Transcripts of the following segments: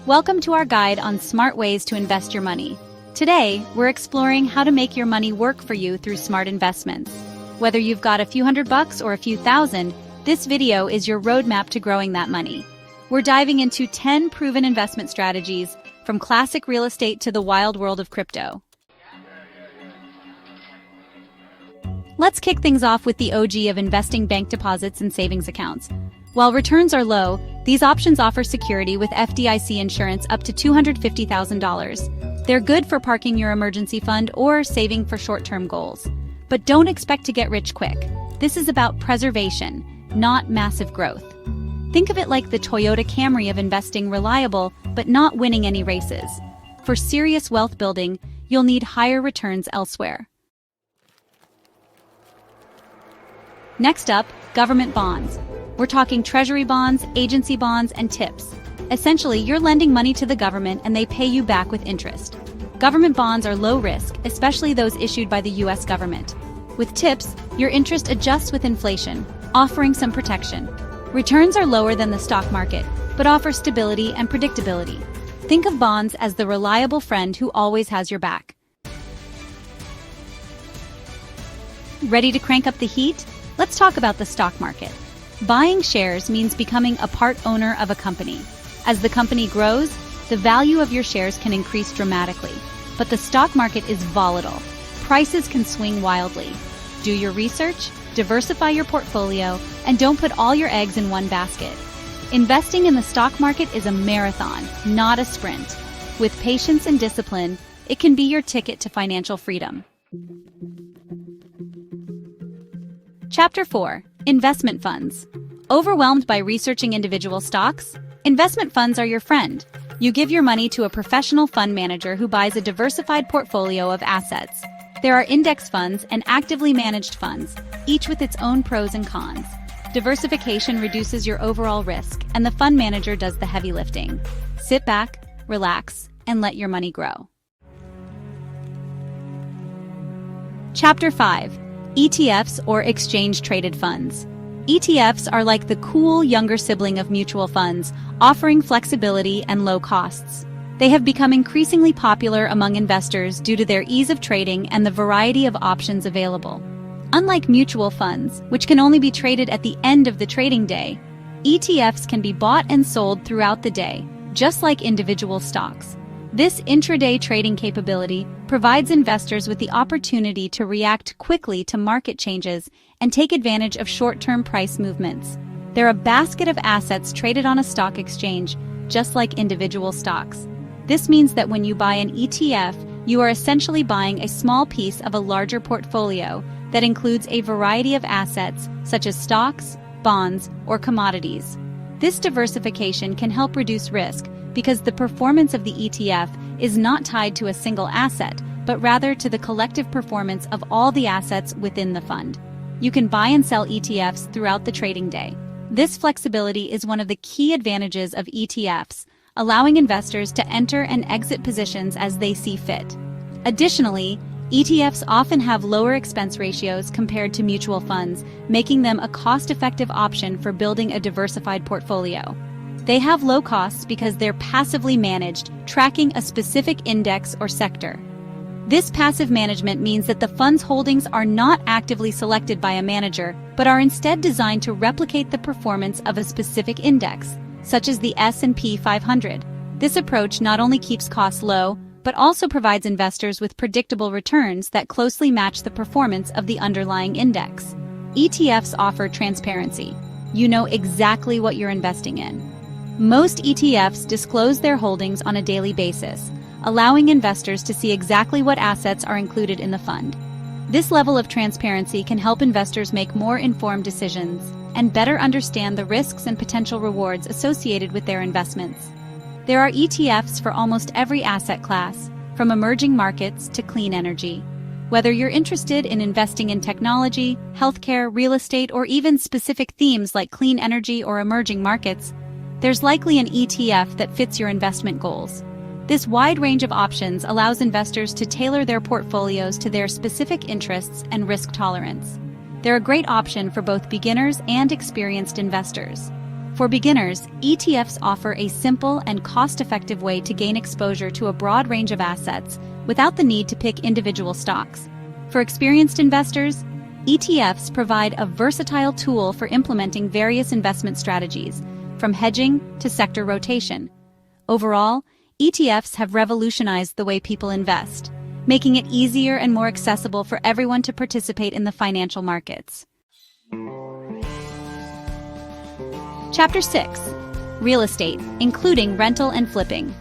Welcome to our guide on smart ways to invest your money. Today, we're exploring how to make your money work for you through smart investments. Whether you've got a few $100 or a few thousand, this video is your roadmap to growing that money. We're diving into 10 proven investment strategies, from classic real estate to the wild world of crypto. Let's kick things off with the OG of investing: bank deposits and savings accounts. While returns are low, these options offer security with FDIC insurance up to $250,000. They're good for parking your emergency fund or saving for short-term goals. But don't expect to get rich quick. This is about preservation, not massive growth. Think of it like the Toyota Camry of investing: reliable, but not winning any races. For serious wealth building, you'll need higher returns elsewhere. Next up, government bonds. We're talking treasury bonds, agency bonds, and tips. Essentially, you're lending money to the government and they pay you back with interest. Government bonds are low risk, especially those issued by the US government. With tips, your interest adjusts with inflation, offering some protection. Returns are lower than the stock market, but offer stability and predictability. Think of bonds as the reliable friend who always has your back. Ready to crank up the heat? Let's talk about the stock market. Buying shares means becoming a part owner of a company. As the company grows, the value of your shares can increase dramatically. But the stock market is volatile. Prices can swing wildly. Do your research, diversify your portfolio, and don't put all your eggs in one basket. Investing in the stock market is a marathon, not a sprint. With patience and discipline, it can be your ticket to financial freedom. Chapter 4. Investment funds. Overwhelmed by researching individual stocks? Investment funds are your friend. You give your money to a professional fund manager who buys a diversified portfolio of assets. There are index funds and actively managed funds, each with its own pros and cons. Diversification reduces your overall risk, and the fund manager does the heavy lifting. Sit back, relax, and let your money grow. Chapter 5. ETFs, or exchange-traded funds. ETFs are like the cool younger sibling of mutual funds, offering flexibility and low costs. They have become increasingly popular among investors due to their ease of trading and the variety of options available. Unlike mutual funds, which can only be traded at the end of the trading day, ETFs can be bought and sold throughout the day, just like individual stocks. This intraday trading capability provides investors with the opportunity to react quickly to market changes and take advantage of short-term price movements. They're a basket of assets traded on a stock exchange, just like individual stocks. This means that when you buy an ETF, you are essentially buying a small piece of a larger portfolio that includes a variety of assets, such as stocks, bonds, or commodities. This diversification can help reduce risk because the performance of the ETF is not tied to a single asset, but rather to the collective performance of all the assets within the fund. You can buy and sell ETFs throughout the trading day. This flexibility is one of the key advantages of ETFs, allowing investors to enter and exit positions as they see fit. Additionally, ETFs often have lower expense ratios compared to mutual funds, making them a cost-effective option for building a diversified portfolio. They have low costs because they're passively managed, tracking a specific index or sector. This passive management means that the fund's holdings are not actively selected by a manager, but are instead designed to replicate the performance of a specific index, such as the S&P 500. This approach not only keeps costs low, but also provides investors with predictable returns that closely match the performance of the underlying index. ETFs offer transparency. You know exactly what you're investing in. Most ETFs disclose their holdings on a daily basis, allowing investors to see exactly what assets are included in the fund. This level of transparency can help investors make more informed decisions and better understand the risks and potential rewards associated with their investments. There are ETFs for almost every asset class, from emerging markets to clean energy. Whether you're interested in investing in technology, healthcare, real estate, or even specific themes like clean energy or emerging markets, there's likely an ETF that fits your investment goals. This wide range of options allows investors to tailor their portfolios to their specific interests and risk tolerance. They're a great option for both beginners and experienced investors. For beginners, ETFs offer a simple and cost-effective way to gain exposure to a broad range of assets without the need to pick individual stocks. For experienced investors, ETFs provide a versatile tool for implementing various investment strategies, from hedging to sector rotation. Overall, ETFs have revolutionized the way people invest, making it easier and more accessible for everyone to participate in the financial markets. Chapter 6. Real estate, including rental and flipping.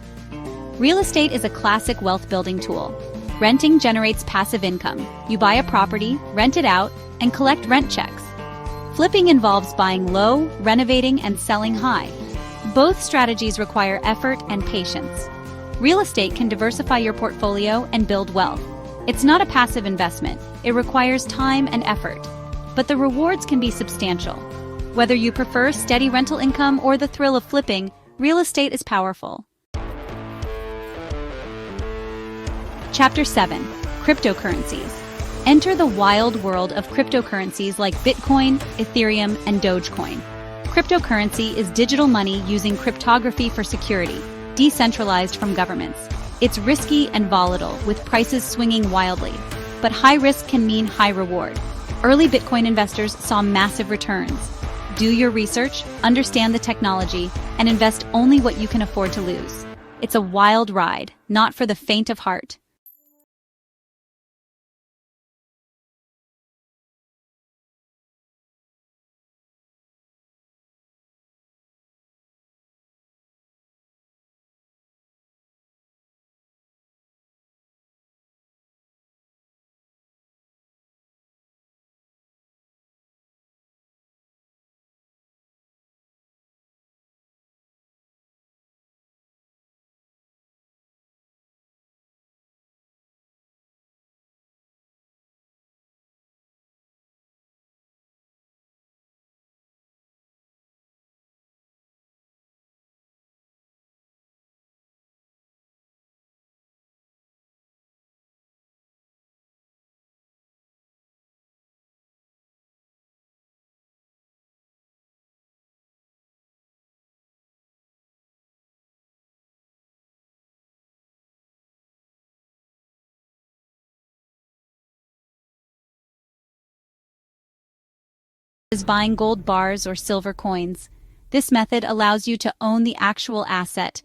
Real estate is a classic wealth-building tool. Renting generates passive income. You buy a property, rent it out, and collect rent checks. Flipping involves buying low, renovating, and selling high. Both strategies require effort and patience. Real estate can diversify your portfolio and build wealth. It's not a passive investment. It requires time and effort, but the rewards can be substantial. Whether you prefer steady rental income or the thrill of flipping, real estate is powerful. Chapter 7. Cryptocurrencies. Enter the wild world of cryptocurrencies like Bitcoin, Ethereum, and Dogecoin. Cryptocurrency is digital money using cryptography for security, decentralized from governments. It's risky and volatile, with prices swinging wildly. But high risk can mean high reward. Early Bitcoin investors saw massive returns. Do your research, understand the technology, and invest only what you can afford to lose. It's a wild ride, not for the faint of heart. Is buying gold bars or silver coins. This method allows you to own the actual asset.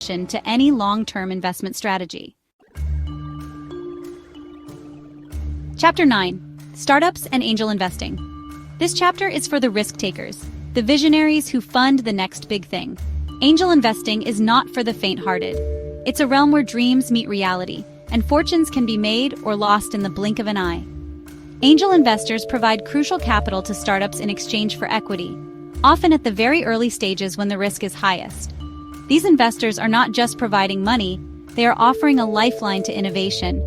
To any long-term investment strategy. Chapter 9. Startups and Angel Investing. This chapter is for the risk takers, the visionaries who fund the next big thing. Angel investing is not for the faint-hearted. It's a realm where dreams meet reality, and fortunes can be made or lost in the blink of an eye. Angel investors provide crucial capital to startups in exchange for equity, often at the very early stages when the risk is highest. These investors are not just providing money, they are offering a lifeline to innovation.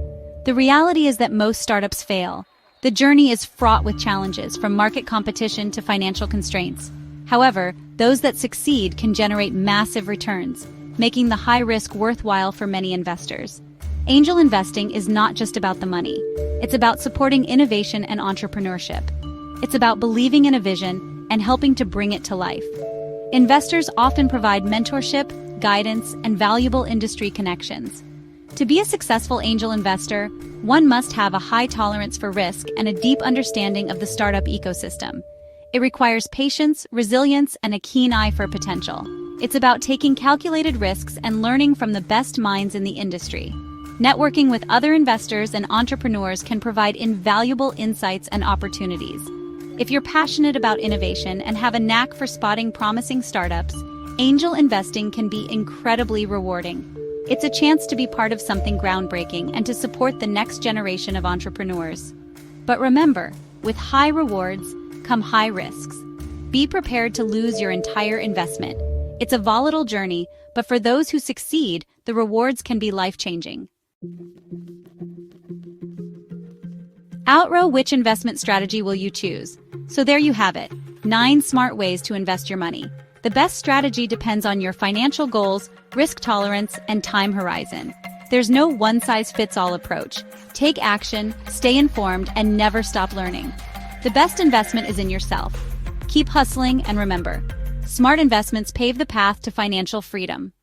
The reality is that most startups fail. The journey is fraught with challenges, from market competition to financial constraints. However, those that succeed can generate massive returns, making the high risk worthwhile for many investors. Angel investing is not just about the money. It's about supporting innovation and entrepreneurship. It's about believing in a vision and helping to bring it to life. Investors often provide mentorship, guidance, and valuable industry connections. To be a successful angel investor, one must have a high tolerance for risk and a deep understanding of the startup ecosystem. It requires patience, resilience, and a keen eye for potential. It's about taking calculated risks and learning from the best minds in the industry. Networking with other investors and entrepreneurs can provide invaluable insights and opportunities. If you're passionate about innovation and have a knack for spotting promising startups, angel investing can be incredibly rewarding. It's a chance to be part of something groundbreaking and to support the next generation of entrepreneurs. But remember, with high rewards come high risks. Be prepared to lose your entire investment. It's a volatile journey, but for those who succeed, the rewards can be life-changing. Outrow, which investment strategy will you choose? So there you have it, 9 smart ways to invest your money. The best strategy depends on your financial goals, risk tolerance, and time horizon. There's no one-size-fits-all approach. Take action, stay informed, and never stop learning. The best investment is in yourself. Keep hustling, and remember, smart investments pave the path to financial freedom.